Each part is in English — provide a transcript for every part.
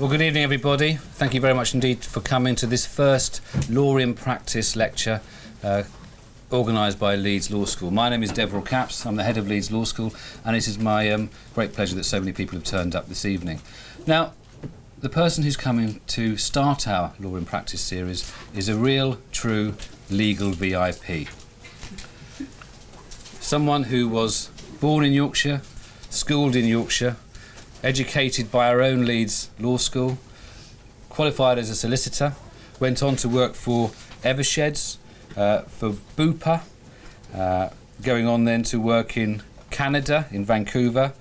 Well, good evening, everybody. Thank you very much indeed for coming to this first Law in Practice lecture organised by Leeds Law School. My name is Deverell Capps. I'm the head of Leeds Law School, and it is my great pleasure that so many people have turned up this evening. Now, the person who's coming to start our Law in Practice series is a real, true legal VIP. Someone who was born in Yorkshire, schooled in Yorkshire, educated by our own Leeds Law School, qualified as a solicitor, went on to work for Eversheds, for Bupa, going on then to work in Canada, in Vancouver,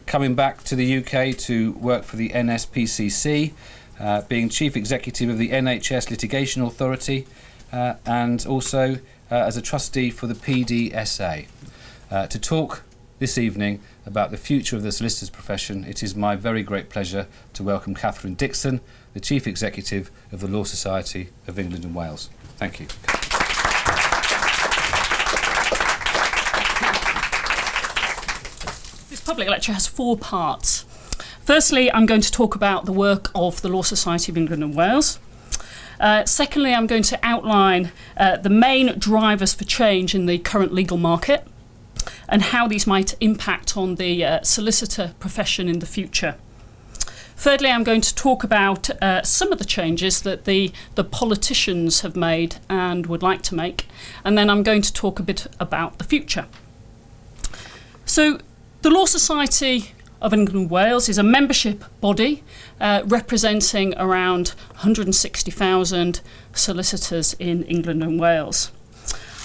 coming back to the UK to work for the NSPCC, being Chief Executive of the NHS Litigation Authority, and also as a trustee for the PDSA. To talk this evening about the future of the solicitor's profession, it is my very great pleasure to welcome Catherine Dixon, the Chief Executive of the Law Society of England and Wales. Thank you. This public lecture has 4 parts. Firstly, I'm going to talk about the work of the Law Society of England and Wales. Secondly, I'm going to outline the main drivers for change in the current legal market and how these might impact on the solicitor profession in the future. Thirdly, I'm going to talk about some of the changes that the politicians have made and would like to make, and then I'm going to talk a bit about the future. So, the Law Society of England and Wales is a membership body representing around 160,000 solicitors in England and Wales.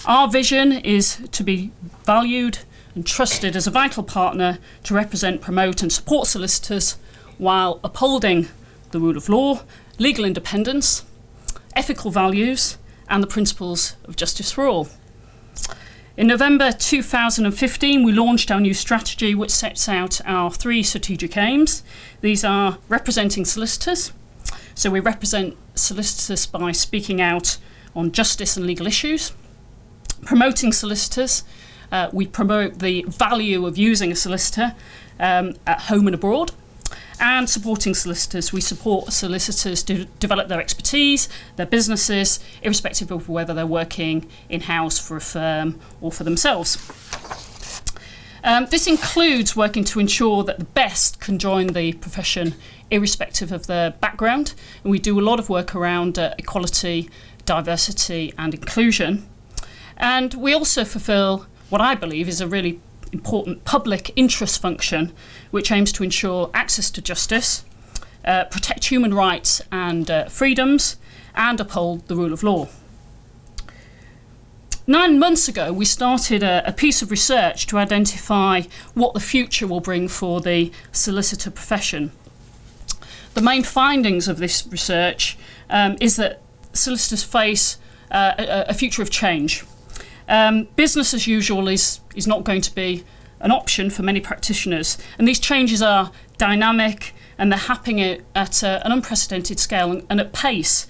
Our vision is to be valued and trusted as a vital partner to represent, promote and support solicitors while upholding the rule of law, legal independence, ethical values and the principles of justice for all. In November 2015, we launched our new strategy, which sets out our 3 strategic aims. These are representing solicitors. So we represent solicitors by speaking out on justice and legal issues. Promoting solicitors. We promote the value of using a solicitor at home and abroad. And supporting solicitors. We support solicitors to develop their expertise, their businesses, irrespective of whether they're working in-house for a firm or for themselves. This includes working to ensure that the best can join the profession irrespective of their background. And we do a lot of work around equality, diversity and inclusion. And we also fulfil what I believe is a really important public interest function, which aims to ensure access to justice, protect human rights and freedoms, and uphold the rule of law. 9 months ago, we started a piece of research to identify what the future will bring for the solicitor profession. The main findings of this research is that solicitors face a future of change. Business as usual is not going to be an option for many practitioners, and these changes are dynamic and they're happening at an unprecedented scale and at pace.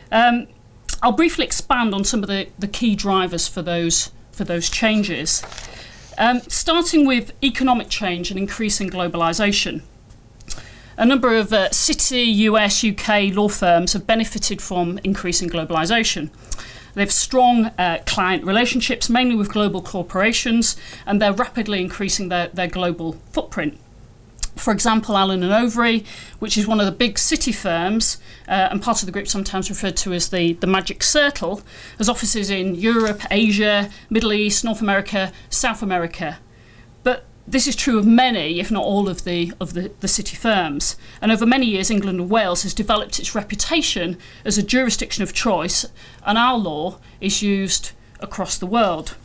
I'll briefly expand on some of the key drivers for those changes, starting with economic change and increasing globalization. A number of city, US, UK law firms have benefited from increasing globalization. They have strong client relationships, mainly with global corporations, and they're rapidly increasing their global footprint. For example, Allen & Overy, which is one of the big city firms, and part of the group sometimes referred to as the Magic Circle, has offices in Europe, Asia, Middle East, North America, South America. But this is true of many, if not all, of the city firms. And over many years, England and Wales has developed its reputation as a jurisdiction of choice, and our law is used across the world.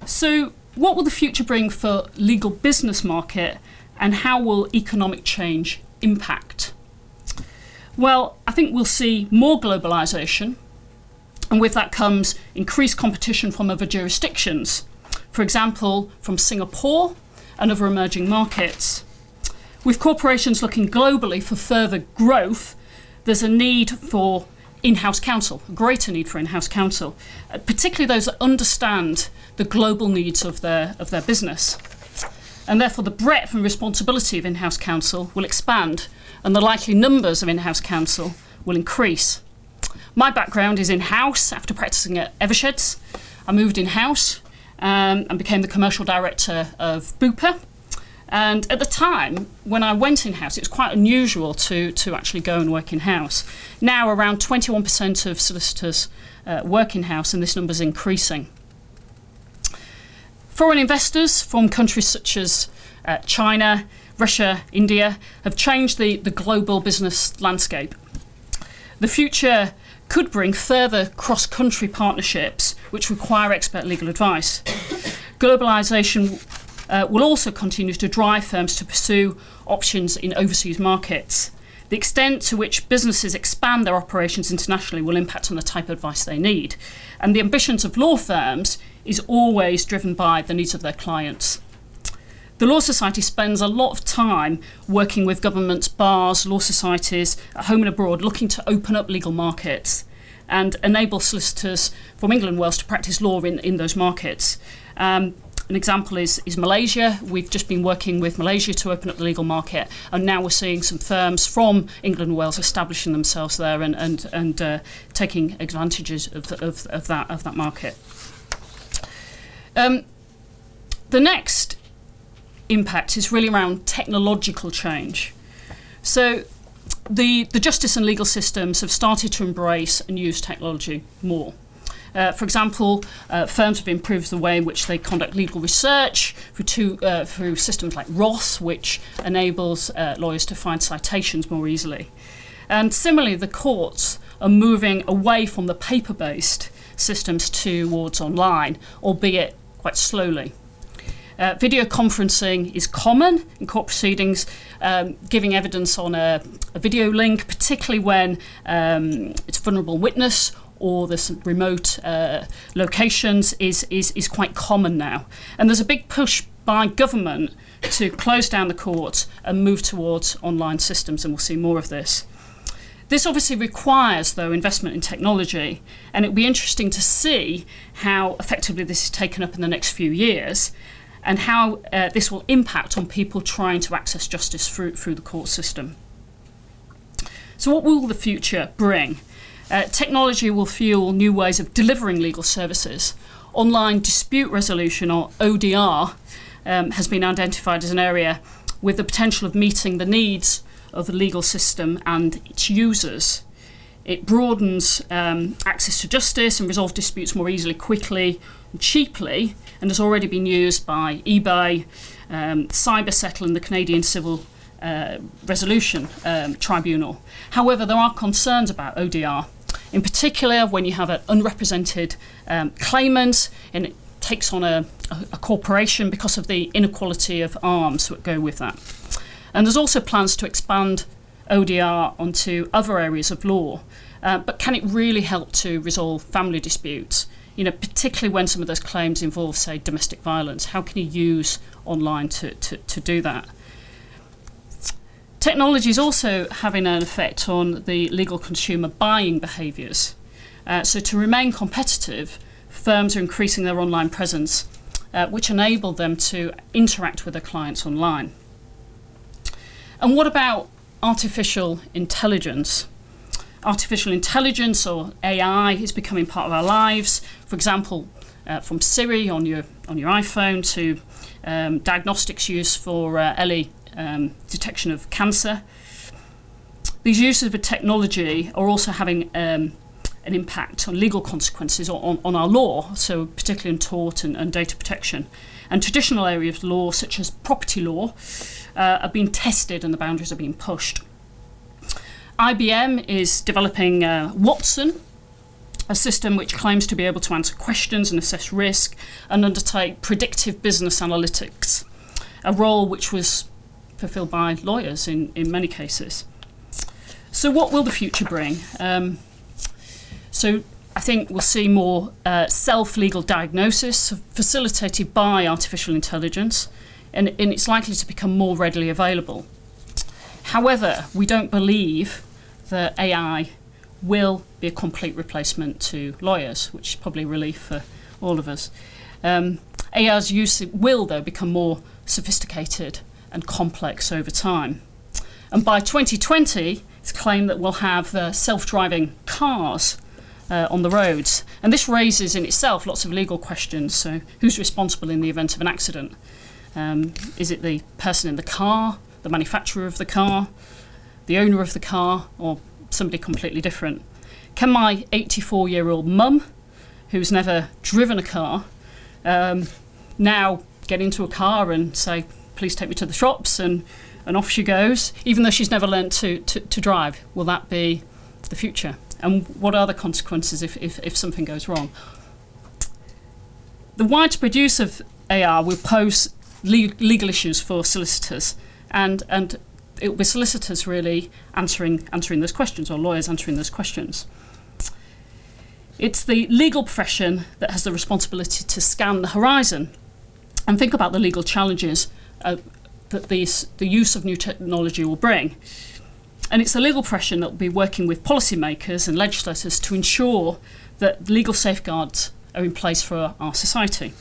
So what will the future bring for legal business market, and how will economic change impact? Well, I think we'll see more globalisation, and with that comes increased competition from other jurisdictions. For example, from Singapore and other emerging markets. With corporations looking globally for further growth, there's a need for in-house counsel, a greater need for in-house counsel, particularly those that understand the global needs of their business. and therefore the breadth and responsibility of in-house counsel will expand, and the likely numbers of in-house counsel will increase. My background is in-house. After practicing at Eversheds, I moved in-house and became the commercial director of Bupa. And at the time, when I went in-house, it was quite unusual to actually go and work in-house. Now, around 21% of solicitors work in-house, and this number is increasing. Foreign investors from countries such as China, Russia, India have changed the global business landscape. The future could bring further cross-country partnerships which require expert legal advice. Globalization will also continue to drive firms to pursue options in overseas markets. The extent to which businesses expand their operations internationally will impact on the type of advice they need. And the ambitions of law firms is always driven by the needs of their clients. The Law Society spends a lot of time working with governments, bars, law societies at home and abroad, looking to open up legal markets and enable solicitors from England and Wales to practice law in those markets. An example is Malaysia. We've just been working with Malaysia to open up the legal market, and now we're seeing some firms from England and Wales establishing themselves there and taking advantages of that market. The next impact is really around technological change. So the justice and legal systems have started to embrace and use technology more. For example, firms have improved the way in which they conduct legal research through systems like ROS, which enables lawyers to find citations more easily. And similarly, the courts are moving away from the paper-based systems towards online, albeit quite slowly. Video conferencing is common in court proceedings. Giving evidence on a video link, particularly when it's a vulnerable witness or there's some remote locations, is quite common now. And there's a big push by government to close down the courts and move towards online systems, and we'll see more of this. This obviously requires, though, investment in technology, and it'll be interesting to see how effectively this is taken up in the next few years, and how this will impact on people trying to access justice through the court system. So what will the future bring? Technology will fuel new ways of delivering legal services. Online dispute resolution, or ODR, has been identified as an area with the potential of meeting the needs of the legal system and its users. It broadens access to justice and resolves disputes more easily, quickly and cheaply, and has already been used by eBay, CyberSettle and the Canadian Civil Resolution Tribunal. However, there are concerns about ODR, in particular when you have an unrepresented claimant and it takes on a corporation because of the inequality of arms that go with that. And there's also plans to expand ODR onto other areas of law, but can it really help to resolve family disputes? You know, particularly when some of those claims involve, say, domestic violence. How can you use online to do that? Technology is also having an effect on the legal consumer buying behaviours. So to remain competitive, firms are increasing their online presence, which enable them to interact with their clients online. And what about artificial intelligence? Artificial intelligence, or AI, is becoming part of our lives. For example, from Siri on your iPhone to diagnostics used for early detection of cancer. These uses of technology are also having an impact on legal consequences on our law, so particularly in tort and data protection. And traditional areas of law, such as property law, are being tested and the boundaries are being pushed. IBM is developing Watson, a system which claims to be able to answer questions and assess risk and undertake predictive business analytics, a role which was fulfilled by lawyers in many cases. So what will the future bring? So I think we'll see more self-legal diagnosis facilitated by artificial intelligence, and it's likely to become more readily available. However, we don't believe that AI will be a complete replacement to lawyers, which is probably a relief for all of us. AI's use will, though, become more sophisticated and complex over time. And by 2020, it's claimed that we'll have self-driving cars on the roads. And this raises in itself lots of legal questions. So who's responsible in the event of an accident? Is it the person in the car, the manufacturer of the car, the owner of the car, or somebody completely different? Can my 84-year-old mum, who's never driven a car, now get into a car and say, please take me to the shops, and off she goes, even though she's never learnt to drive? Will that be the future? And what are the consequences if something goes wrong? The widespread use of AR will pose legal issues for solicitors, and it will be solicitors really answering those questions, or lawyers answering those questions. It's the legal profession that has the responsibility to scan the horizon and think about the legal challenges that the use of new technology will bring. And it's the legal profession that will be working with policymakers and legislators to ensure that legal safeguards are in place for our society.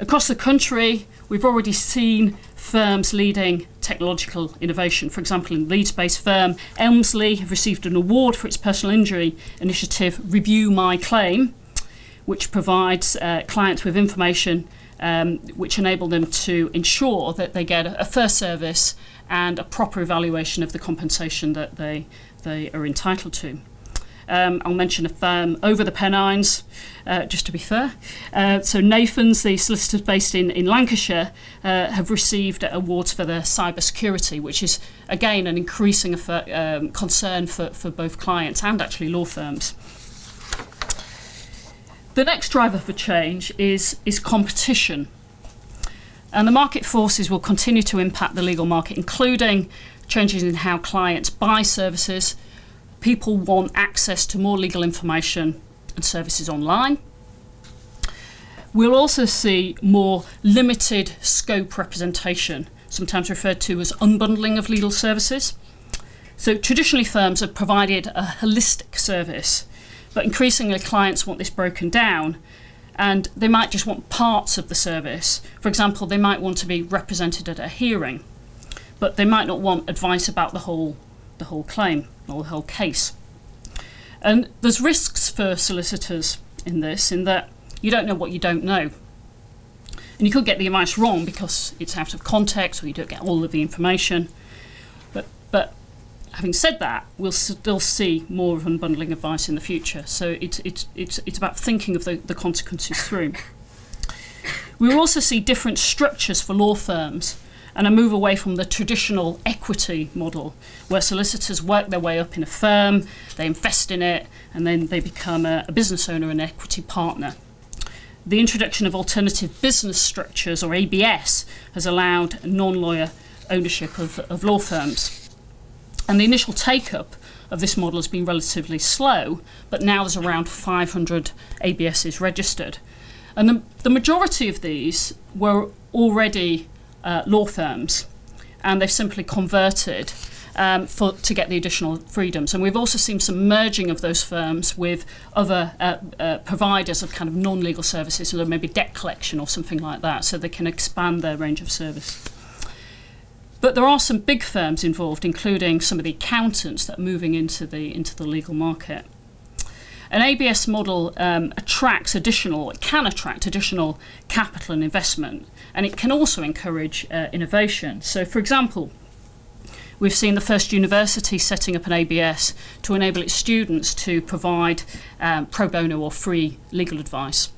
Across the country, we've already seen firms leading technological innovation. For example, in the Leeds-based firm, Elmsley have received an award for its personal injury initiative, Review My Claim, which provides clients with information which enable them to ensure that they get a fair service and a proper evaluation of the compensation that they are entitled to. I'll mention a firm over the Pennines, just to be fair. So Nathan's, the solicitors based in Lancashire, have received awards for their cyber security, which is, again, an increasing concern for both clients and actually law firms. The next driver for change is competition. And the market forces will continue to impact the legal market, including changes in how clients buy services. People want access to more legal information and services online. We'll also see more limited scope representation, sometimes referred to as unbundling of legal services. So traditionally, firms have provided a holistic service, but increasingly clients want this broken down, and they might just want parts of the service. For example, they might want to be represented at a hearing, but they might not want advice about the whole claim or the whole case. And there's risks for solicitors in this, in that you don't know what you don't know. And you could get the advice wrong because it's out of context, or you don't get all of the information. But having said that, we'll still see more of unbundling advice in the future. So it's about thinking of the consequences through. We will also see different structures for law firms, and a move away from the traditional equity model, where solicitors work their way up in a firm, they invest in it, and then they become a business owner and equity partner. The introduction of alternative business structures, or ABS, has allowed non-lawyer ownership of law firms. And the initial take-up of this model has been relatively slow, but now there's around 500 ABSs registered. And the majority of these were already law firms, and they've simply converted to get the additional freedoms. And we've also seen some merging of those firms with other providers of kind of non-legal services, so maybe debt collection or something like that, so they can expand their range of service. But there are some big firms involved, including some of the accountants that are moving into the legal market. An ABS model can attract additional capital and investment, and it can also encourage innovation. So, for example, we've seen the first university setting up an ABS to enable its students to provide pro bono or free legal advice.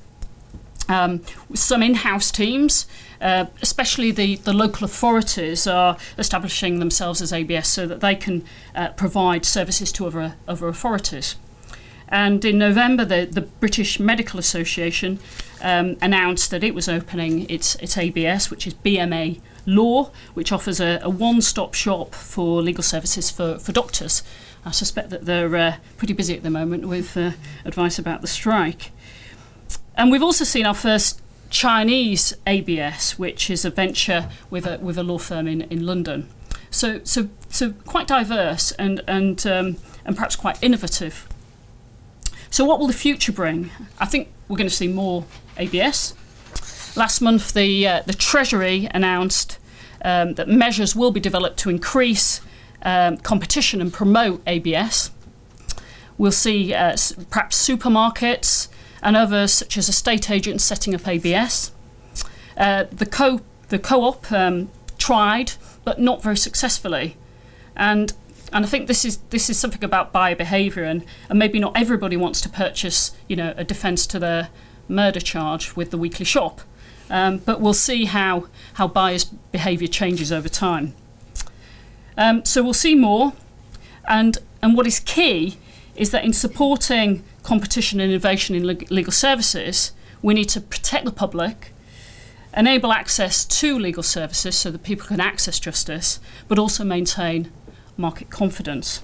With some in-house teams, especially the local authorities, are establishing themselves as ABS so that they can provide services to other authorities. And in November, the British Medical Association announced that it was opening its ABS, which is BMA Law, which offers a one-stop shop for legal services for doctors. I suspect that they're pretty busy at the moment with advice about the strike. And we've also seen our first Chinese ABS, which is a venture with a law firm in London. So quite diverse and perhaps quite innovative. So what will the future bring? I think we're going to see more ABS. Last month, the Treasury announced that measures will be developed to increase competition and promote ABS. We'll see perhaps supermarkets and others, such as estate agents, setting up ABS. The co-op tried, but not very successfully. And I think this is something about buyer behaviour, and maybe not everybody wants to purchase, a defence to their murder charge with the weekly shop. But we'll see how buyers' behaviour changes over time. So we'll see more, and what is key is that in supporting competition and innovation in legal services, we need to protect the public, enable access to legal services so that people can access justice, but also maintain market confidence.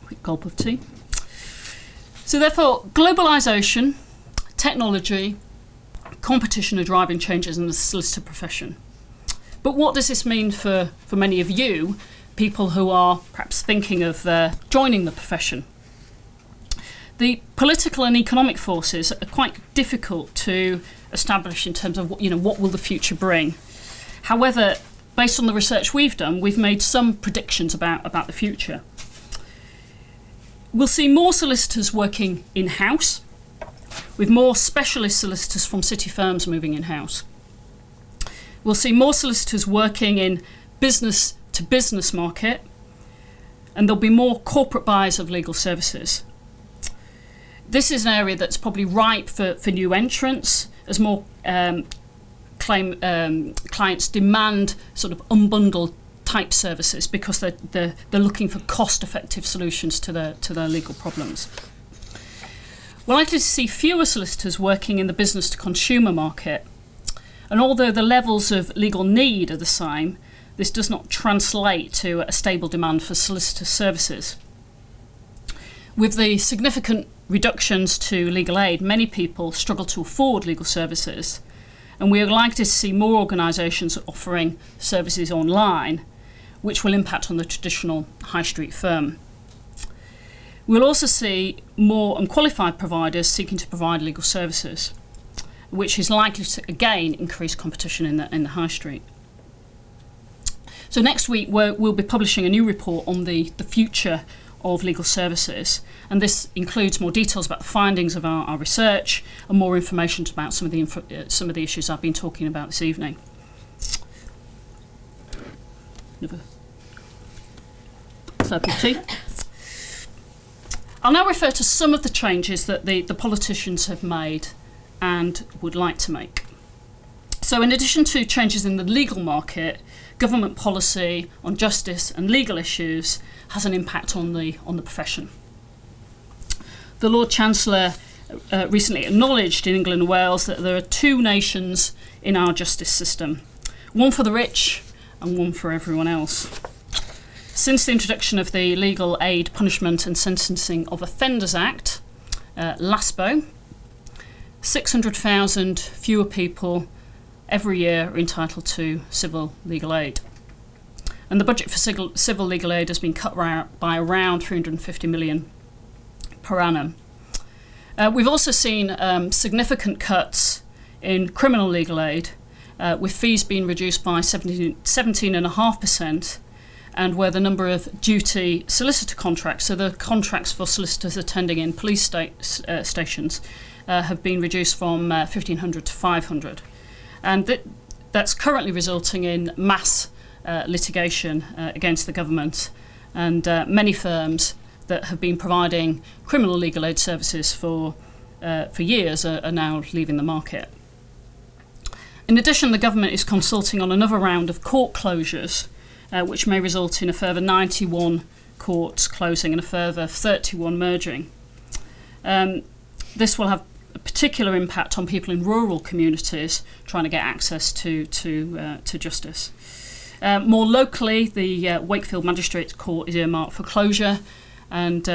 Quick gulp of tea. So therefore, globalization, technology, competition are driving changes in the solicitor profession. But what does this mean for many of you, people who are perhaps thinking of joining the profession? The political and economic forces are quite difficult to establish in terms of what will the future bring. However, based on the research we've done, we've made some predictions about the future. We'll see more solicitors working in-house, with more specialist solicitors from city firms moving in-house. We'll see more solicitors working in business-to-business market, and there'll be more corporate buyers of legal services. This is an area that's probably ripe for new entrants, as more clients demand sort of unbundled type services because they're looking for cost-effective solutions to their legal problems. We're likely to see fewer solicitors working in the business-to-consumer market, and although the levels of legal need are the same, this does not translate to a stable demand for solicitor services. With the significant reductions to legal aid, many people struggle to afford legal services, and we are likely to see more organisations offering services online, which will impact on the traditional high street firm. We'll also see more unqualified providers seeking to provide legal services, which is likely to again increase competition in the high street. So next week we'll be publishing a new report on the future of legal services, and this includes more details about the findings of our research and more information about some of the issues I've been talking about this evening. Another cup of tea. I'll now refer to some of the changes that the politicians have made and would like to make. So in addition to changes in the legal market, government policy on justice and legal issues has an impact on the profession. The Lord Chancellor recently acknowledged in England and Wales that there are two nations in our justice system, one for the rich and one for everyone else. Since the introduction of the Legal Aid Punishment and Sentencing of Offenders Act, LASPO, 600,000 fewer people every year are entitled to civil legal aid. And the budget for civil legal aid has been cut by around 350 million per annum. We've also seen significant cuts in criminal legal aid, with fees being reduced by 17.5%, and where the number of duty solicitor contracts, so the contracts for solicitors attending in police stations, have been reduced from 1,500 to 500. And that's currently resulting in mass litigation against the government, and many firms that have been providing criminal legal aid services for years are now leaving the market. In addition, the government is consulting on another round of court closures, which may result in a further 91 courts closing and a further 31 merging. This will have a particular impact on people in rural communities trying to get access to justice. More locally, the Wakefield Magistrates Court is earmarked for closure, and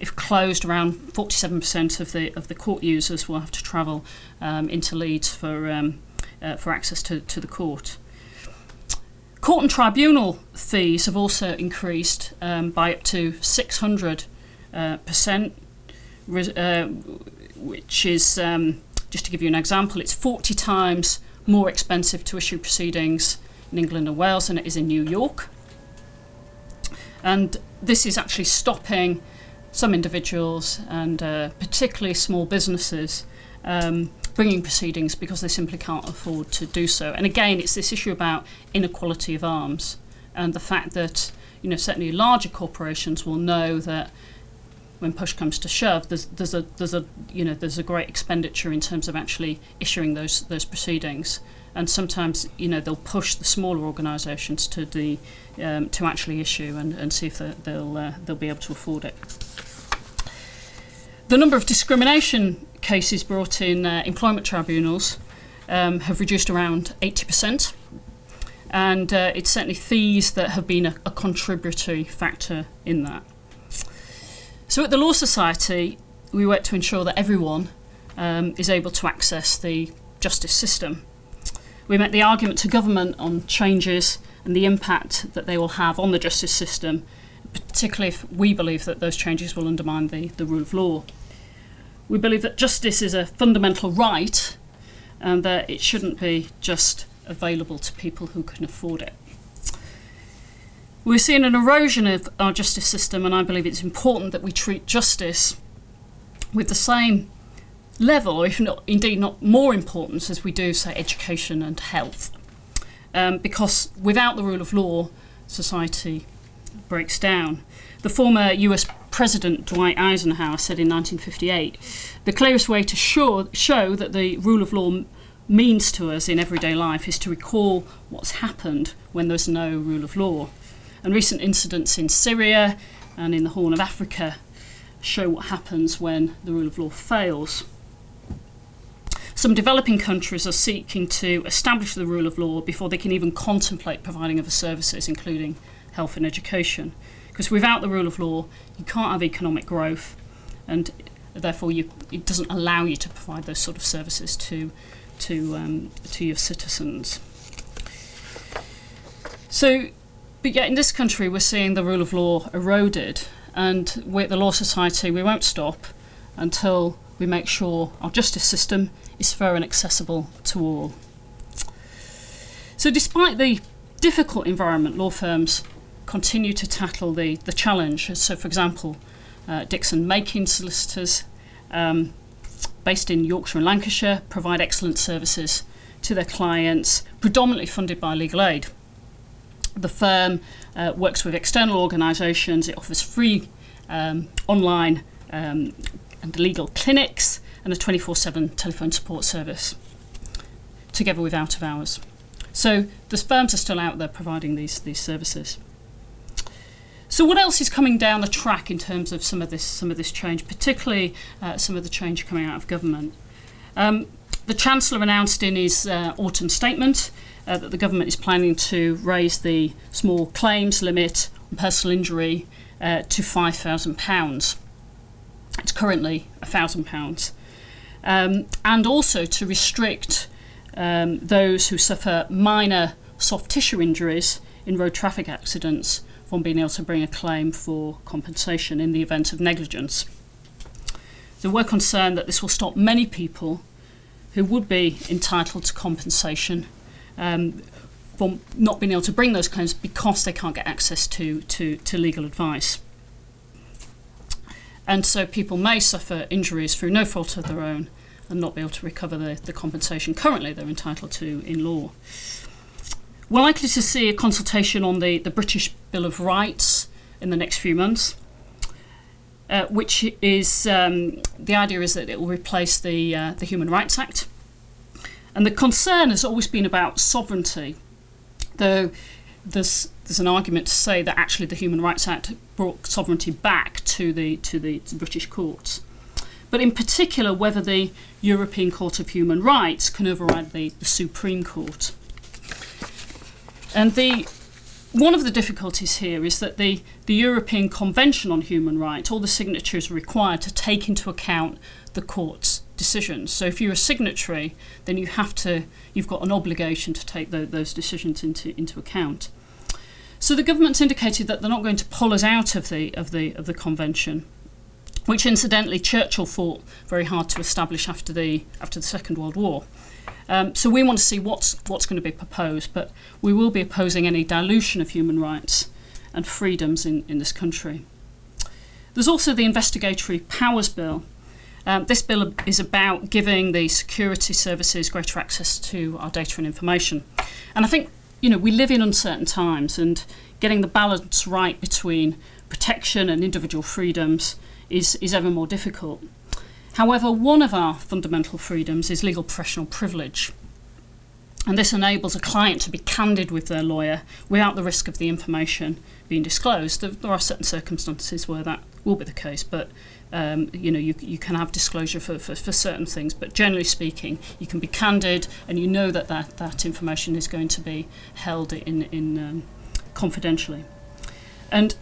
if closed, around 47% of the court users will have to travel into Leeds for access to the court. Court and tribunal fees have also increased by up to 600%, which is just to give you an example, it's 40 times more expensive to issue proceedings in England and Wales than it is in New York. And this is actually stopping some individuals and particularly small businesses bringing proceedings because they simply can't afford to do so. And again, it's this issue about inequality of arms and the fact that, you know, certainly larger corporations will know that when push comes to shove, there's a great expenditure in terms of actually issuing those proceedings. And sometimes, you know, they'll push the smaller organisations to actually issue and see if they'll be able to afford it. The number of discrimination cases brought in employment tribunals have reduced around 80%, and it's certainly fees that have been a contributory factor in that. So at the Law Society, we work to ensure that everyone is able to access the justice system. We make the argument to government on changes and the impact that they will have on the justice system, particularly if we believe that those changes will undermine the rule of law. We believe that justice is a fundamental right and that it shouldn't be just available to people who can afford it. We're seeing an erosion of our justice system, and I believe it's important that we treat justice with the same level, or if not, indeed not more importance, as we do, say, education and health. Because without the rule of law, society breaks down. The former US President Dwight Eisenhower said in 1958, the clearest way to show that the rule of law means to us in everyday life is to recall what's happened when there's no rule of law. And recent incidents in Syria and in the Horn of Africa show what happens when the rule of law fails. Some developing countries are seeking to establish the rule of law before they can even contemplate providing other services, including health and education. Because without the rule of law, you can't have economic growth, and therefore it doesn't allow you to provide those sort of services to your citizens. So, but yet in this country, we're seeing the rule of law eroded, and we at the Law Society, we won't stop until we make sure our justice system is fair and accessible to all. So despite the difficult environment, law firms continue to tackle the challenge. So for example, Dixon making solicitors based in Yorkshire and Lancashire provide excellent services to their clients, predominantly funded by legal aid. The firm works with external organisations. It offers free online and legal clinics and a 24/7 telephone support service, together with out of hours. So the firms are still out there providing these services. So what else is coming down the track in terms of some of this change, particularly some of the change coming out of government? The Chancellor announced in his autumn statement that the government is planning to raise the small claims limit on personal injury to £5,000. It's currently £1,000. And also to restrict those who suffer minor soft tissue injuries in road traffic accidents from being able to bring a claim for compensation in the event of negligence. So we're concerned that this will stop many people who would be entitled to compensation from not being able to bring those claims because they can't get access to legal advice. And so people may suffer injuries through no fault of their own and not be able to recover the compensation currently they're entitled to in law. We're likely to see a consultation on the British Bill of Rights in the next few months, which is the idea is that it will replace the Human Rights Act. And the concern has always been about sovereignty, though there's an argument to say that actually the Human Rights Act brought sovereignty back to the British courts. But in particular, whether the European Court of Human Rights can override the Supreme Court. And one of the difficulties here is that the European Convention on Human Rights, all the signatures are required to take into account the court's decisions. So if you're a signatory, then you've got an obligation to take those decisions into account. So the government's indicated that they're not going to pull us out of the convention, which incidentally Churchill fought very hard to establish after the Second World War. So we want to see what's going to be proposed, but we will be opposing any dilution of human rights and freedoms in this country. There's also the Investigatory Powers Bill. This bill is about giving the security services greater access to our data and information. And I think, we live in uncertain times, and getting the balance right between protection and individual freedoms is ever more difficult. However, one of our fundamental freedoms is legal professional privilege. And this enables a client to be candid with their lawyer without the risk of the information being disclosed. There are certain circumstances where that will be the case, but you can have disclosure for certain things. But generally speaking, you can be candid, and you know that information is going to be held in confidentially. And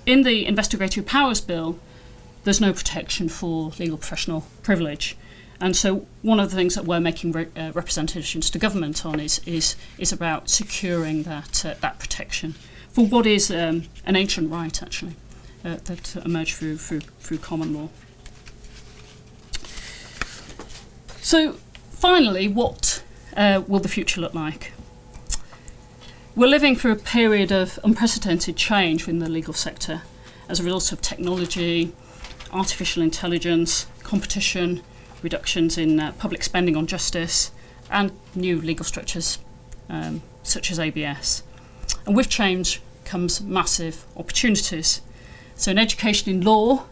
in the Investigatory Powers Bill, there's no protection for legal professional privilege. And so one of the things that we're making representations to government on is about securing that protection for what is an ancient right, actually, that emerged through common law. So finally, what will the future look like? We're living through a period of unprecedented change in the legal sector as a result of technology, artificial intelligence, competition, reductions in public spending on justice, and new legal structures such as ABS. And with change comes massive opportunities. So an education in law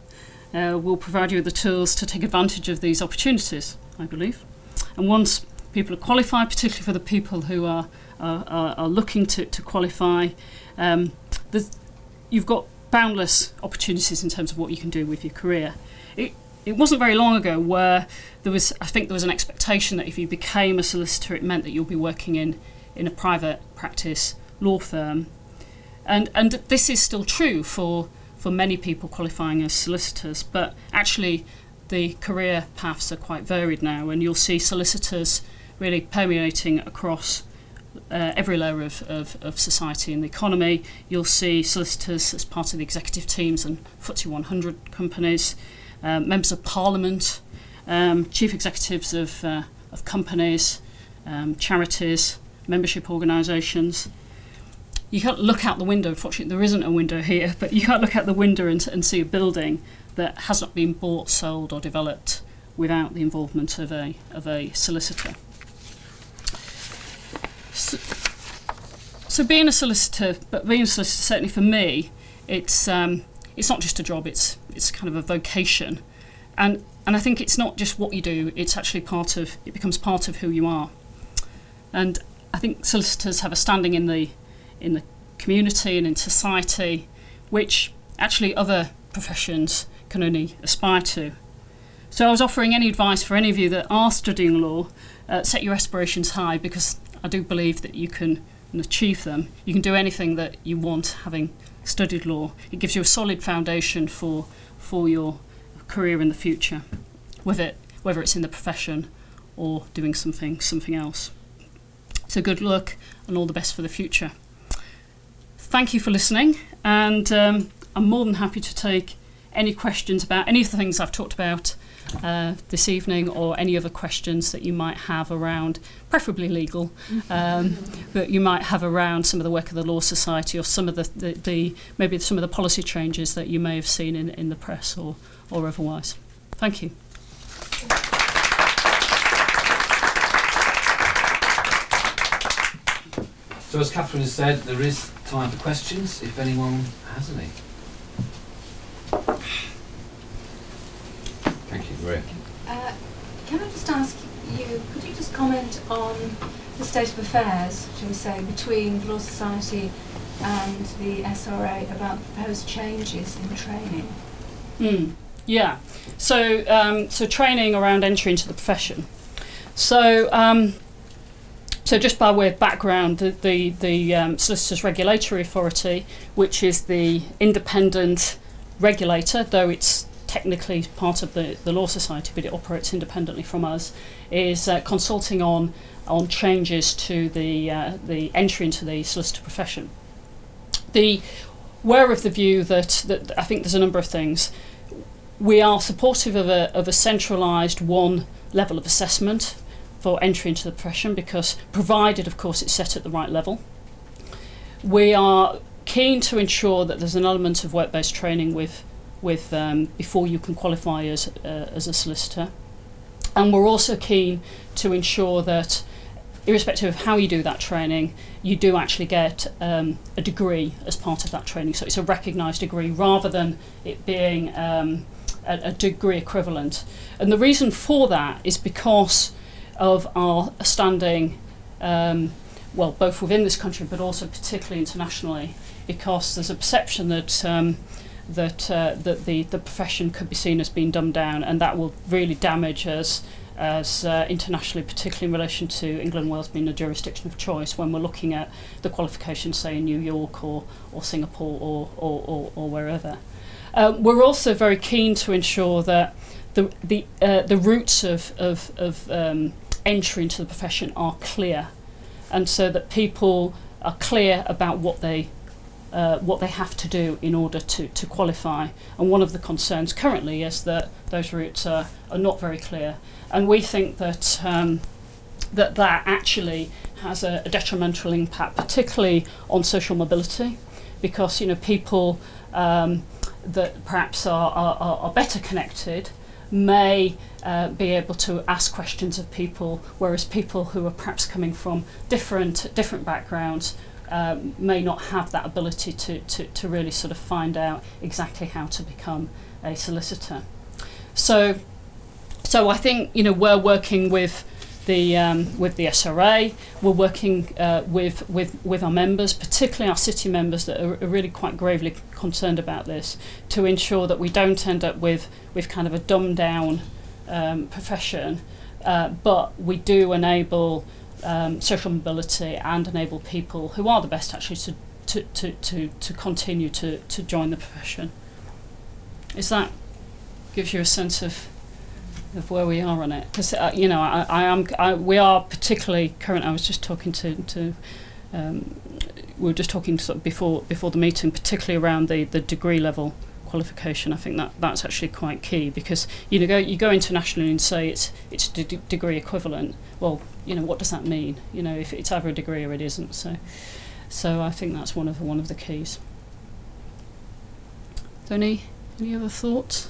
will provide you with the tools to take advantage of these opportunities, I believe. And once people are qualified, particularly for the people who are looking to qualify, you've got boundless opportunities in terms of what you can do with your career. It wasn't very long ago where there was an expectation that if you became a solicitor, it meant that you'll be working in a private practice law firm. And this is still true for many people qualifying as solicitors, but actually the career paths are quite varied now, and you'll see solicitors really permeating across every layer of society and the economy. You'll see solicitors as part of the executive teams and FTSE 100 companies, members of Parliament, chief executives of companies, charities, membership organisations. You can't look out the window. Unfortunately, there isn't a window here, but you can't look out the window and see a building that has not been bought, sold, or developed without the involvement of a solicitor. So being a solicitor, certainly for me, it's not just a job. It's kind of a vocation, and I think it's not just what you do. It's actually it becomes part of who you are. And I think solicitors have a standing in the community and in society, which actually other professions can only aspire to. So I was offering any advice for any of you that are studying law. Set your aspirations high, because I do believe that you can achieve them. You can do anything that you want, having studied law. It gives you a solid foundation for your career in the future, whether it's in the profession or doing something else. So good luck and all the best for the future. Thank you for listening, and I'm more than happy to take any questions about any of the things I've talked about this evening, or any other questions that you might have around, preferably legal, that you might have around some of the work of the Law Society, or some of maybe some of the policy changes that you may have seen in the press or otherwise. Thank you. So as Catherine has said, there is time for questions, if anyone has any. Thank you, Maria. Can I just ask you, could you just comment on the state of affairs, shall we say, between the Law Society and the SRA about proposed changes in training? Yeah. So training around entry into the profession. So just by way of background, the Solicitors Regulatory Authority, which is the independent regulator, though it's technically part of the Law Society, but it operates independently from us, is consulting on changes to the entry into the solicitor profession. We're of the view that I think there's a number of things. We are supportive of a centralised one level of assessment for entry into the profession, because provided, of course, it's set at the right level. We are keen to ensure that there's an element of work-based training with before you can qualify as a solicitor, and we're also keen to ensure that, irrespective of how you do that training, you do actually get a degree as part of that training. So it's a recognised degree rather than it being a degree equivalent. And the reason for that is because of our standing, both within this country but also particularly internationally, because there's a perception that the profession could be seen as being dumbed down, and that will really damage us as internationally, particularly in relation to England and Wales being a jurisdiction of choice when we're looking at the qualifications, say in New York or Singapore or wherever. We're also very keen to ensure that the routes of entry into the profession are clear, and so that people are clear about what they have to do in order to qualify. And one of the concerns currently is that those routes are not very clear, and we think that that actually has a detrimental impact, particularly on social mobility, because people that perhaps are better connected may be able to ask questions of people, whereas people who are perhaps coming from different backgrounds may not have that ability to really sort of find out exactly how to become a solicitor. So I think we're working with the SRA. We're working with our members, particularly our city members that are really quite gravely concerned about this, to ensure that we don't end up with kind of a dumbed down profession, but we do enable social mobility and enable people who are the best actually to continue to join the profession. Is that gives you a sense of where we are on it? Because we are particularly current. I was just talking to we were just talking sort of before the meeting, particularly around the degree level qualification. I think that's actually quite key, because you go internationally and say it's degree equivalent. Well, what does that mean? If it's either a degree or it isn't. So I think that's one of the keys. Any other thoughts?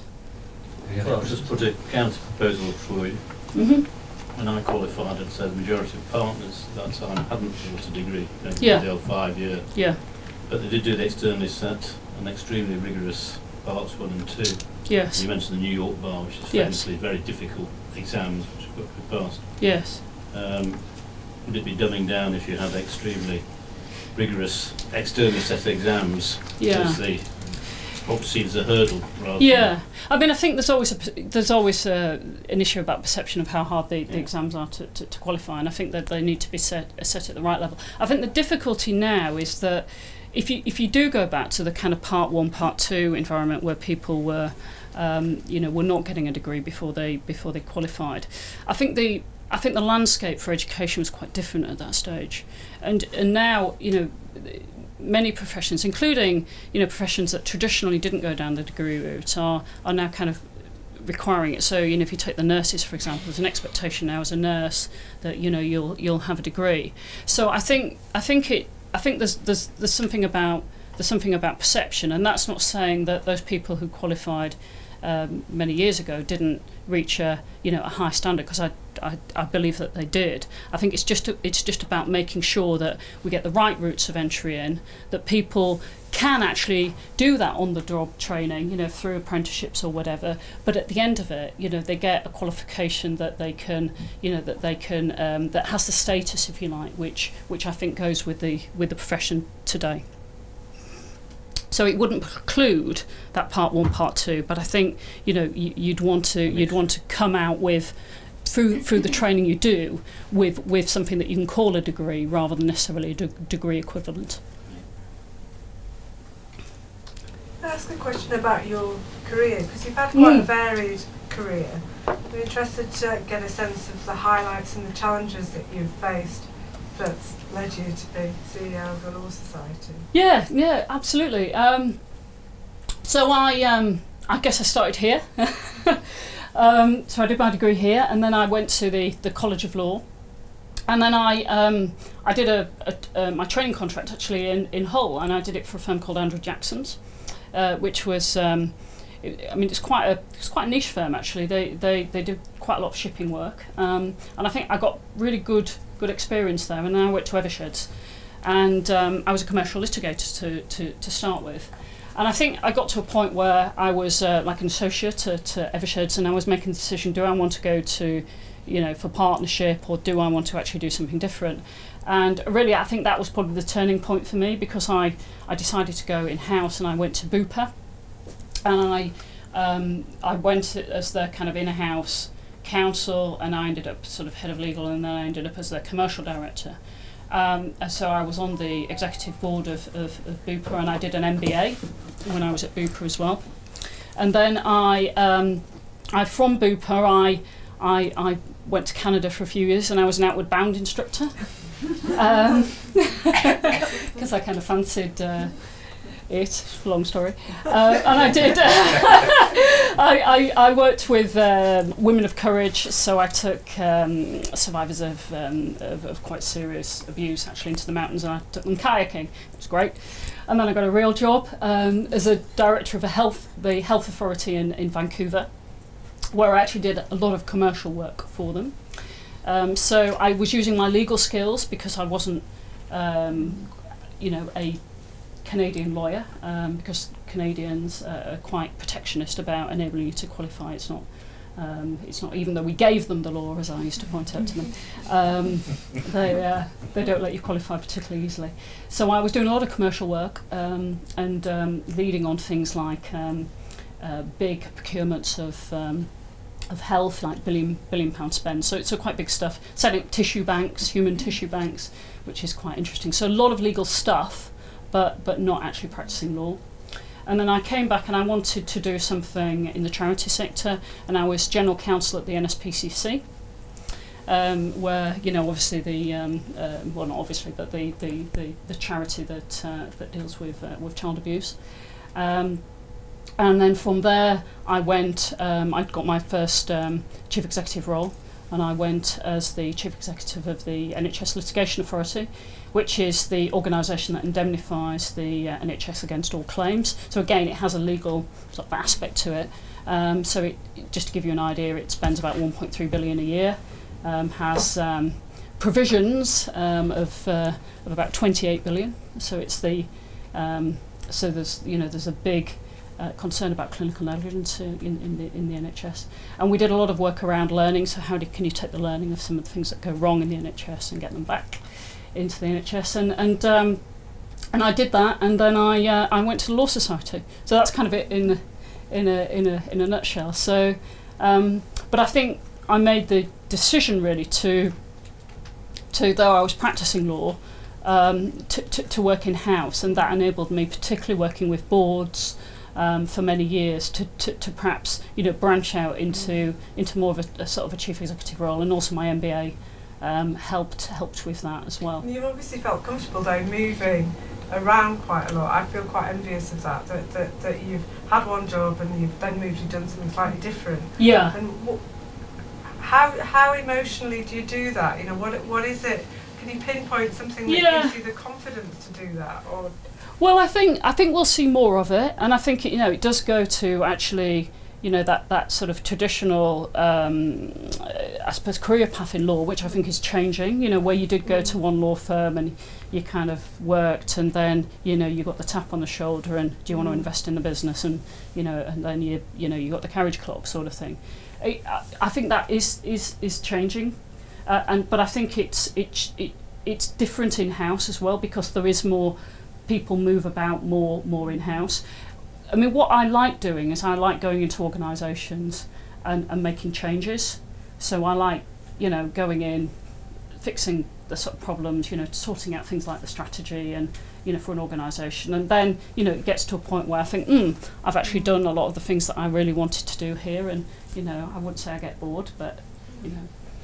Well, I'll just put a counter proposal for you. Mm-hmm. When I qualified, I'd say the majority of partners at that time hadn't bought a degree, Yeah. the old 5 year. Yeah. But they did do the externally set and extremely rigorous parts 1 and 2. Yes. You mentioned the New York bar, which is famously very difficult exams which have got to be passed. Yes. Would it be dumbing down if you had extremely rigorous externally set exams as the seen as a hurdle rather than I mean, I think there's always an issue about perception of how hard the exams are to qualify, and I think that they need to be set at the right level. I think the difficulty now is that if you do go back to the kind of part 1, part 2 environment where people were were not getting a degree before they qualified, I think the landscape for education was quite different at that stage, and now many professions, including professions that traditionally didn't go down the degree route, are now kind of requiring it. So if you take the nurses, for example, there's an expectation now as a nurse that you'll have a degree. So I think there's something about perception, and that's not saying that those people who qualified many years ago didn't reach a high standard, because I believe that they did. I think it's just about making sure that we get the right routes of entry in, that people can actually do that on the job training, through apprenticeships or whatever. But at the end of it, they get a qualification that they can, that has the status, if you like, which I think goes with the profession today. So it wouldn't preclude that part 1, part 2, but I think you'd want to come out with through the training you do with something that you can call a degree rather than necessarily a degree equivalent. Can I ask a question about your career? Because you've had quite a varied career. I'm interested to get a sense of the highlights and the challenges that you've faced that's led you to be CEO of the Law Society. Yeah, absolutely. So I guess I started here. So I did my degree here, and then I went to the College of Law, and then I did my training contract actually in Hull, and I did it for a firm called Andrew Jackson's, which was it's quite a niche firm actually. They do quite a lot of shipping work, and I think I got really good experience there. And then I went to Eversheds, and I was a commercial litigator to start with. And I think I got to a point where I was like an associate to Eversheds, and I was making the decision: do I want to go to, for partnership, or do I want to actually do something different? And really, I think that was probably the turning point for me, because I decided to go in house, and I went to Bupa, and I went as their kind of in-house counsel, and I ended up sort of head of legal, and then I ended up as their commercial director. So I was on the executive board of Bupa, and I did an MBA when I was at Bupa as well. And then I from Bupa, I went to Canada for a few years, and I was an outward bound instructor, because I kind of fancied it. Long story. And I did. I worked with women of courage, so I took survivors of quite serious abuse actually into the mountains, and I took them kayaking. It was great. And then I got a real job as a director of the health authority in Vancouver, where I actually did a lot of commercial work for them. So I was using my legal skills, because I wasn't, a Canadian lawyer, because Canadians are quite protectionist about enabling you to qualify. It's not, even though we gave them the law, as I used to point out to them, they don't let you qualify particularly easily. So I was doing a lot of commercial work, and leading on things like big procurements of health, like billion pound spend. So it's quite big stuff. Setting up tissue banks, human tissue banks, which is quite interesting. So a lot of legal stuff, but not actually practicing law. And then I came back, and I wanted to do something in the charity sector, and I was general counsel at the NSPCC, where obviously well, not obviously, but the charity that deals with child abuse. And then from there, I went. I got my first chief executive role, and I went as the chief executive of the NHS Litigation Authority, which is the organisation that indemnifies the NHS against all claims. So again, it has a legal sort of aspect to it. So just to give you an idea, it spends about 1.3 billion a year, has provisions of about 28 billion. So it's so there's a big concern about clinical negligence in the NHS, and we did a lot of work around learning. So can you take the learning of some of the things that go wrong in the NHS and get them back into the NHS, and I did that, and then I went to the Law Society. So that's kind of it in a nutshell. So, but I think I made the decision really to though I was practicing law, to work in house, and that enabled me, particularly working with boards for many years, to perhaps branch out into more of a sort of a chief executive role, and also my MBA helped with that as well. You've obviously felt comfortable though moving around quite a lot. I feel quite envious of that you've had one job and you've then moved and done something slightly different. Yeah. And how emotionally do you do that? What is it? Can you pinpoint something that gives you the confidence to do that? Or well, I think we'll see more of it, and I think it does go to actually that sort of traditional I suppose career path in law, which I think is changing, where you did go to one law firm and you kind of worked, and then you got the tap on the shoulder and do you want to invest in the business, and and then you got the carriage club sort of thing. I think that is changing, but I think it's different in house as well, because there is more people move about more in house. I mean, what I like doing is I like going into organisations and making changes. So I like, going in, fixing the sort of problems, sorting out things like the strategy and, for an organisation. And then, it gets to a point where I think, I've actually done a lot of the things that I really wanted to do here. And, I wouldn't say I get bored, but,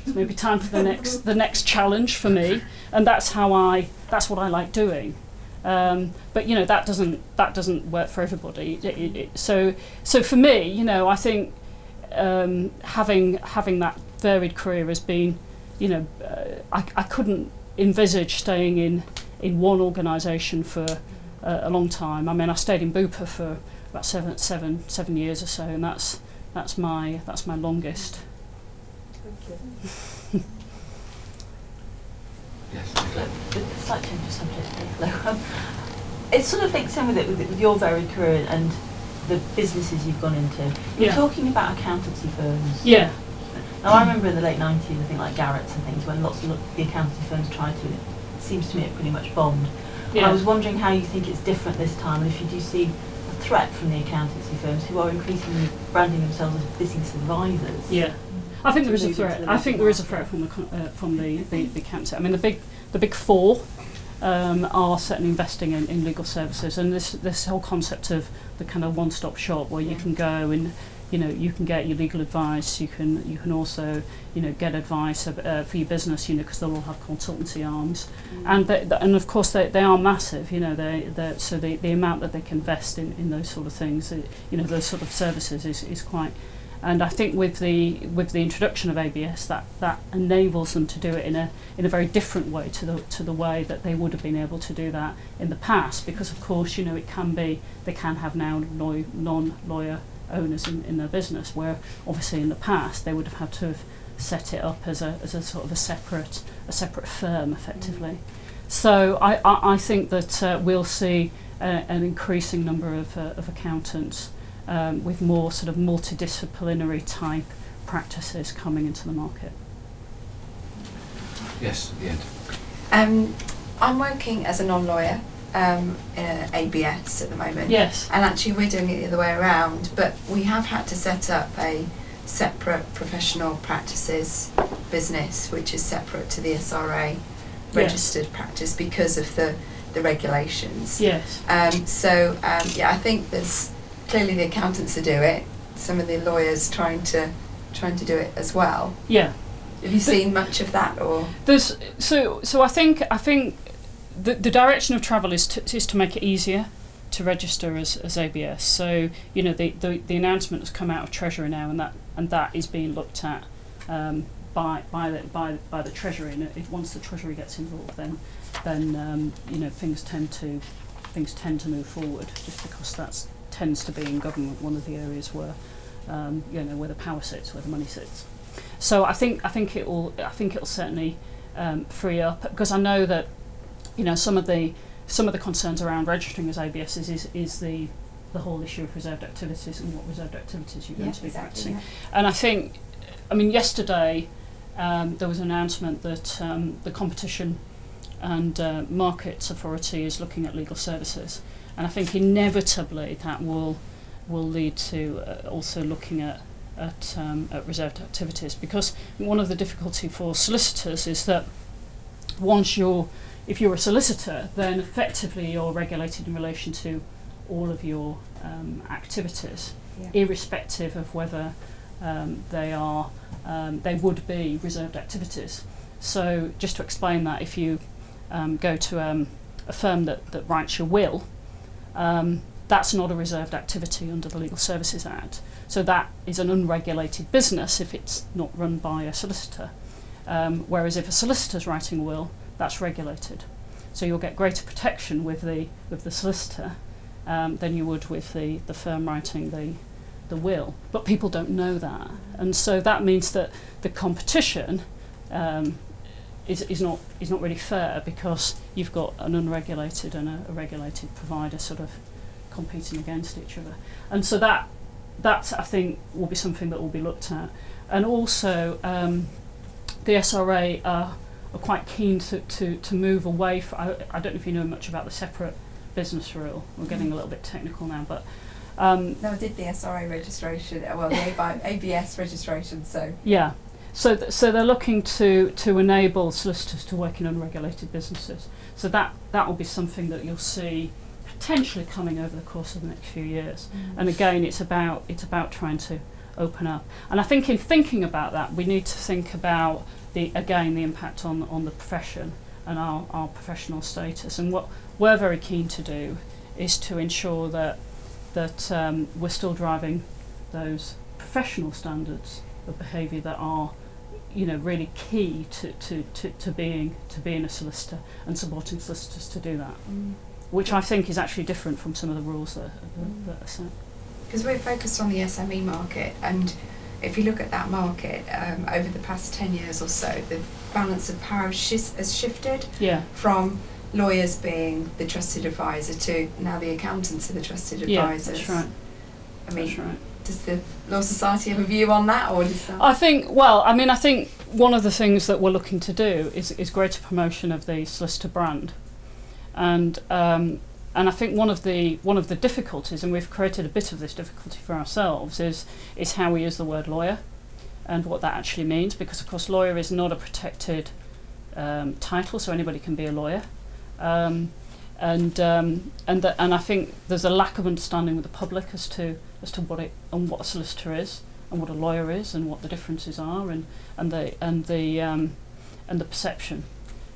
it's maybe time for the next challenge for me. And that's what I like doing. But that doesn't work for everybody. So for me, I think having that varied career has been, I couldn't envisage staying in one organisation for a long time. I mean, I stayed in Bupa for about seven years or so, and that's my longest. Thank you. Yes. Slight change of subject. It sort of links in with your varied career and the businesses you've gone into. You're talking about accountancy firms. Yeah. Now I remember in the late 90s, I think like Garrett's and things, when lots of the accountancy firms tried to, it seems to me it pretty much bombed. Yeah. I was wondering how you think it's different this time, and if you do see a threat from the accountancy firms who are increasingly branding themselves as business advisors. Yeah. I think there is a threat. I think there is a threat from the accountancy. I mean, the big four are certainly investing in legal services, and this whole concept of the kind of one-stop shop where you can go and you can get your legal advice. You can also get advice for your business. Because they'll all have consultancy arms, and of course they are massive. So the amount that they can invest in those sort of things, those sort of services is quite. And I think with the introduction of ABS, that enables them to do it in a very different way to the way that they would have been able to do that in the past. Because of course, they can have now non-lawyer owners in their business, where obviously in the past they would have had to have set it up as a sort of a separate firm effectively. So I think that we'll see an increasing number of accountants with more sort of multidisciplinary type practices coming into the market. Yes, at the end. I'm working as a non-lawyer in an ABS at the moment. Yes. And actually we're doing it the other way around, but we have had to set up a separate professional practices business, which is separate to the SRA registered practice because of the regulations. Yes. I think there's clearly the accountants to do it, some of the lawyers trying to do it as well. Yeah. Have you seen much of that, or? So I think the direction of travel is to make it easier to register as ABS. So the announcement has come out of Treasury now, and that is being looked at by the Treasury. And if once the Treasury gets involved, then things tend to move forward, just because that tends to be in government one of the areas where where the power sits, where the money sits. So I think it'll certainly free up, because I know that some of the concerns around registering as ABS is the whole issue of reserved activities and what reserved activities you're going to be practicing. Yeah. And I think, yesterday there was an announcement that the Competition and Markets Authority is looking at legal services, and I think inevitably that will lead to also looking at reserved activities, because one of the difficulty for solicitors is that if you're a solicitor, then effectively you're regulated in relation to all of your activities, irrespective of whether they would be reserved activities. So just to explain that, if you go to a firm that writes your will, that's not a reserved activity under the Legal Services Act. So that is an unregulated business if it's not run by a solicitor. Whereas if a solicitor's writing a will, that's regulated. So you'll get greater protection with the solicitor than you would with the firm writing the will. But people don't know that. And so that means that the competition is not really fair, because you've got an unregulated and a regulated provider sort of competing against each other. And so that I think will be something that will be looked at. And also the SRA are quite keen to move away from, I don't know if you know much about the separate business rule. We're getting a little bit technical now, but no, I did the SRA registration, the ABS registration, so yeah. So they're looking to enable solicitors to work in unregulated businesses. So that will be something that you'll see potentially coming over the course of the next few years. And again, it's about trying to open up. And I think in thinking about that, we need to think about the impact on the profession our professional status. And what we're very keen to do is to ensure that we're still driving those professional standards of behaviour that are, really key to being a solicitor and supporting solicitors to do that, which I think is actually different from some of the rules that are set. Because we're focused on the SME market, and if you look at that market over the past 10 years or so, the balance of power has shifted from lawyers being the trusted advisor to now the accountants are the trusted advisors. That's right. I mean, that's right. Does the Law Society have a view on that, or does that? I think one of the things that we're looking to do is greater promotion of the solicitor brand, and I think one of the difficulties, and we've created a bit of this difficulty for ourselves, is how we use the word lawyer, and what that actually means, because of course lawyer is not a protected title, so anybody can be a lawyer. And I think there's a lack of understanding with the public as to what a solicitor is, and what a lawyer is, and what the differences are, and the perception.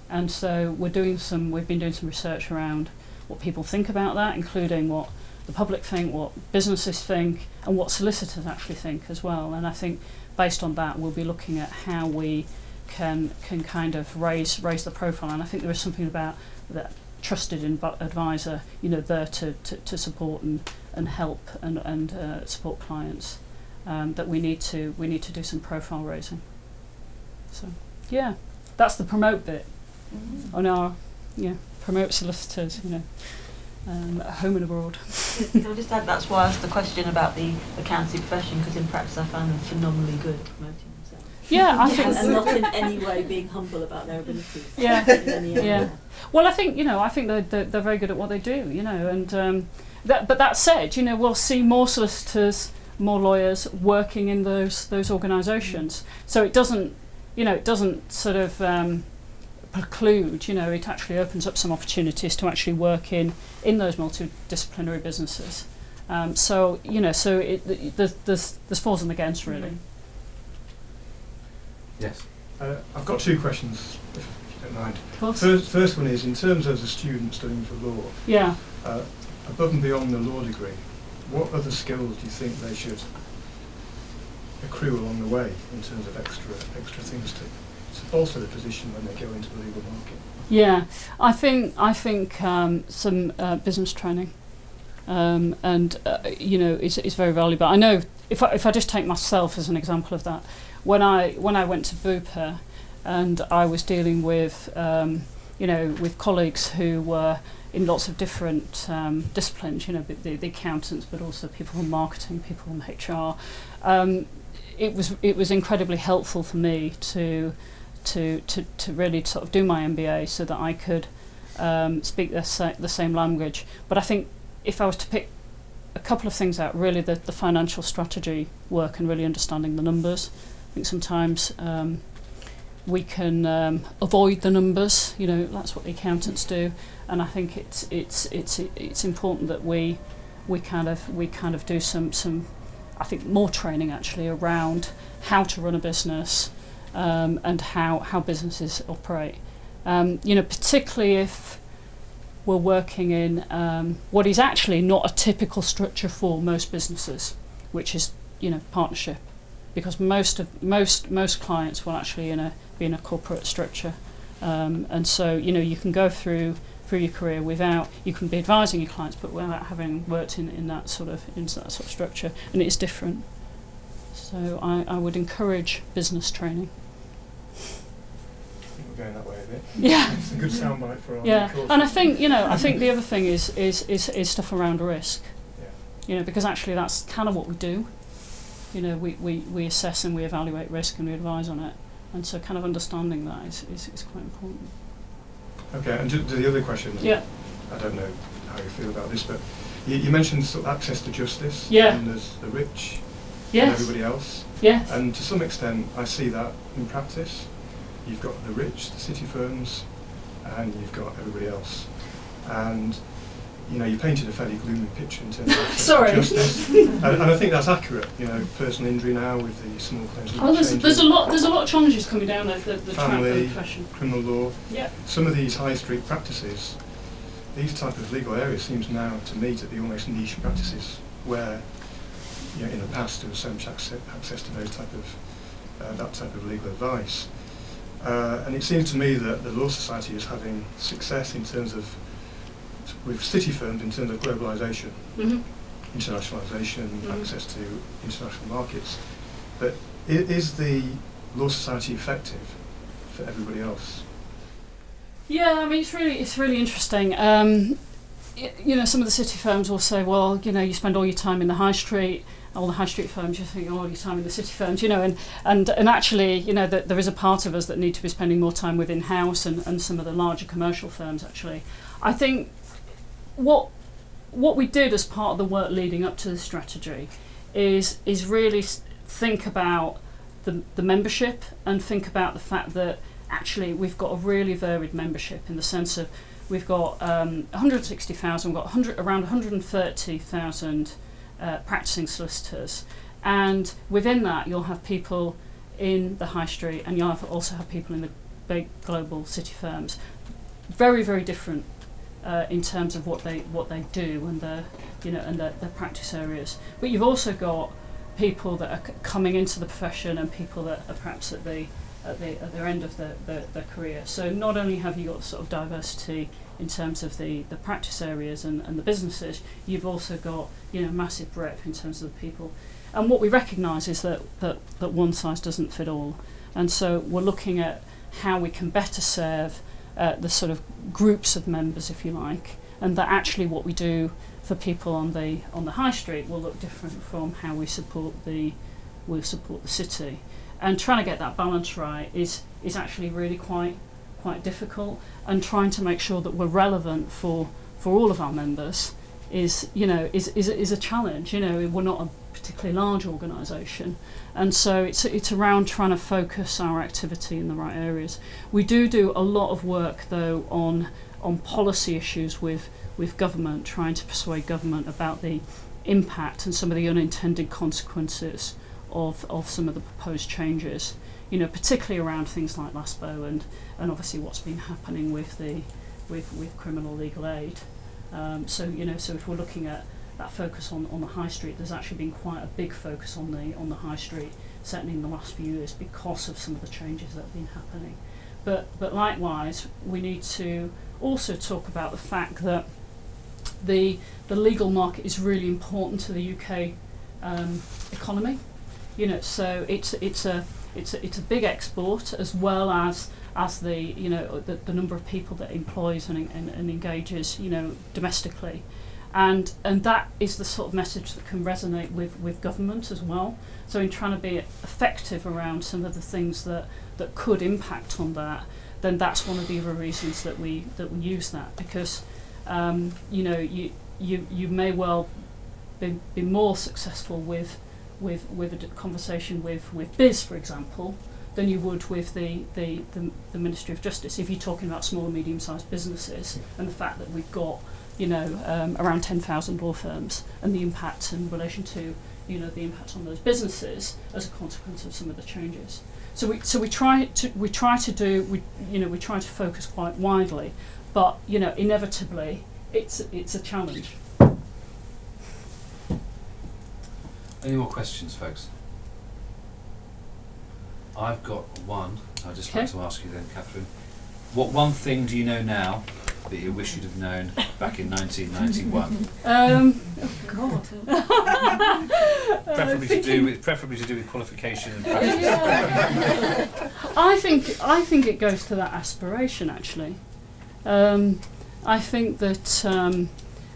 And so we've been doing some research around what people think about that, including what the public think, what businesses think, and what solicitors actually think as well. And I think based on that, we'll be looking at how we can kind of raise the profile. And I think there is something about that trusted advisor, there to support and help and support clients, that we need to do some profile raising. So that's the promote bit on our promote solicitors, at home and abroad. Can I just add, that's why I asked the question about the accountancy profession, because in practice I found them phenomenally good at promoting themselves. Yeah, I think, and not in any way being humble about their abilities. Yeah. Well, I think they're very good at what they do, and but that said, we'll see more solicitors, more lawyers working in those organisations. So it doesn't sort of preclude, it actually opens up some opportunities to actually work in those multidisciplinary businesses. So there's fors and against, really. Yes. I've got two questions, if you don't mind. Of course. First one is, in terms of the student studying for law, above and beyond the law degree, what other skills do you think they should accrue along the way in terms of extra things to bolster the position when they go into the legal market? Yeah, I think some business training, is very valuable. I know if I just take myself as an example of that, when I went to Bupa, and I was dealing with with colleagues who were in lots of different disciplines, the accountants, but also people from marketing, people from HR. It was incredibly helpful for me to really sort of do my MBA so that I could speak the same language. But I think if I was to pick a couple of things out, really the financial strategy work and really understanding the numbers. I think sometimes we can avoid the numbers. That's what the accountants do, and I think it's important that we kind of do some I think more training actually around how to run a business. And how businesses operate, particularly if we're working in what is actually not a typical structure for most businesses, which is partnership, because most clients will actually be in a corporate structure, and so you can go through your career you can be advising your clients, but without having worked in that sort of structure, and it is different. So I would encourage business training. Going that way a bit. Yeah. It's a good soundbite for our course. And I think the other thing is stuff around risk. Yeah. Because actually that's kind of what we do. We assess and we evaluate risk and we advise on it, and so kind of understanding that is quite important. Okay, and to the other question. Yeah. I don't know how you feel about this, but you mentioned sort of access to justice. Yeah. And there's the rich. Yes. And everybody else. Yes. And to some extent, I see that in practice. You've got the rich, the city firms, and you've got everybody else. And you painted a fairly gloomy picture in terms of access Sorry. to justice, and I think that's accurate. Personal injury now with the small claims. There's a lot of challenges coming down the track for the family, profession. criminal law. Yeah. Some of these high street practices, these type of legal areas, seems now to me to be almost niche practices where, in the past there was so much access to those that type of legal advice. And it seems to me that the Law Society is having success in terms of, with city firms, in terms of globalization, internationalization, access to international markets. But is the Law Society effective for everybody else? Yeah, I mean, it's really interesting. Some of the city firms will say, well, you spend all your time in the high street. All the high street firms, you think all your time in the city firms, and actually, that there is a part of us that need to be spending more time within house and some of the larger commercial firms. Actually, I think what we did as part of the work leading up to the strategy is really think about the membership and think about the fact that actually we've got a really varied membership in the sense of we've got 160,000, we've got around 130,000 practicing solicitors, and within that you'll have people in the high street and you'll also have people in the big global city firms. Very, very different in terms of what they do and their practice areas. But you've also got people that are coming into the profession and people that are perhaps at their end of their career. So not only have you got sort of diversity in terms of the practice areas and the businesses, you've also got massive breadth in terms of the people. And what we recognise is that one size doesn't fit all. And so we're looking at how we can better serve the sort of groups of members, if you like, and that actually what we do for people on the high street will look different from how we support the city. And trying to get that balance right is actually really quite difficult, and trying to make sure that we're relevant for all of our members is a challenge. We're not a particularly large organisation, and so it's around trying to focus our activity in the right areas. We do a lot of work though on policy issues with government, trying to persuade government about the impact and some of the unintended consequences of some of the proposed changes, particularly around things like LASPO and obviously what's been happening with criminal legal aid. So if we're looking at that focus on the high street, there's actually been quite a big focus on the high street, certainly in the last few years, because of some of the changes that have been happening. But likewise, we need to also talk about the fact that the legal market is really important to the UK economy. So it's a big export, as well as the number of people that it employs and engages domestically, and that is the sort of message that can resonate with government as well. So in trying to be effective around some of the things that could impact on that, then that's one of the other reasons that we use that, because you may well be more successful with a conversation with BIS, for example, than you would with the Ministry of Justice if you're talking about small and medium-sized businesses, and the fact that we've got around 10,000 law firms and the impact in relation to the impact on those businesses as a consequence of some of the changes. So we try to focus quite widely, but inevitably it's a challenge. Any more questions, folks? I've got one. I'd just like to ask you then, Catherine. What one thing do you know now that you wish you'd have known back in 1991? Oh God. Preferably to do with qualification and practice. Yeah. I think it goes to that aspiration, actually. I think that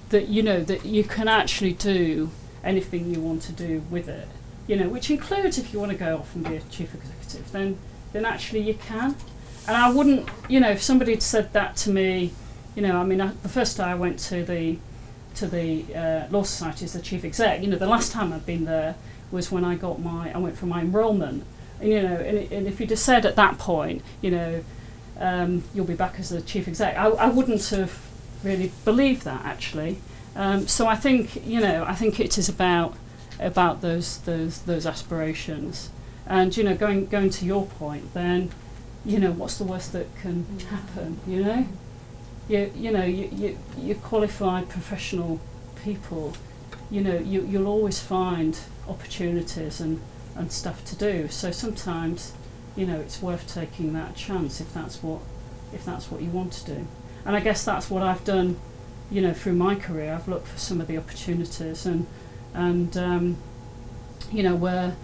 that you can actually do anything you want to do with it, which includes if you want to go off and be a chief executive, then actually you can. And I wouldn't, if somebody had said that to me, the first day I went to the Law Society as the chief exec, the last time I'd been there was when I went for my enrolment, and if you'd have said at that point, you'll be back as the chief exec, I wouldn't have really believe that actually. So I think it is about those aspirations, and going to your point, then what's the worst that can happen? You qualified professional people, you'll always find opportunities and stuff to do. So sometimes it's worth taking that chance if that's what you want to do. And I guess that's what I've done through my career. I've looked for some of the opportunities and where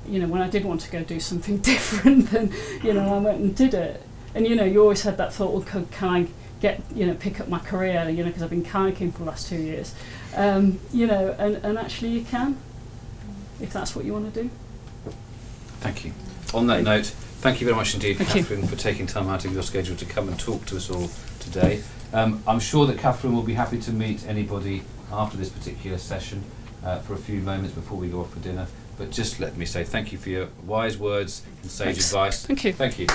when I did want to go do something different, then I went and did it. And you always had that thought, well, can I get pick up my career, because I've been kayaking for the last 2 years, and actually you can, if that's what you want to do. Thank you. On that note, thank you very much indeed, Thank Catherine, for taking time out of your schedule to come and talk to us all today. I'm sure that Catherine will be happy to meet anybody after this particular session for a few moments before we go off for dinner. But just let me say thank you for your wise words and sage advice. Thank you. Thank you.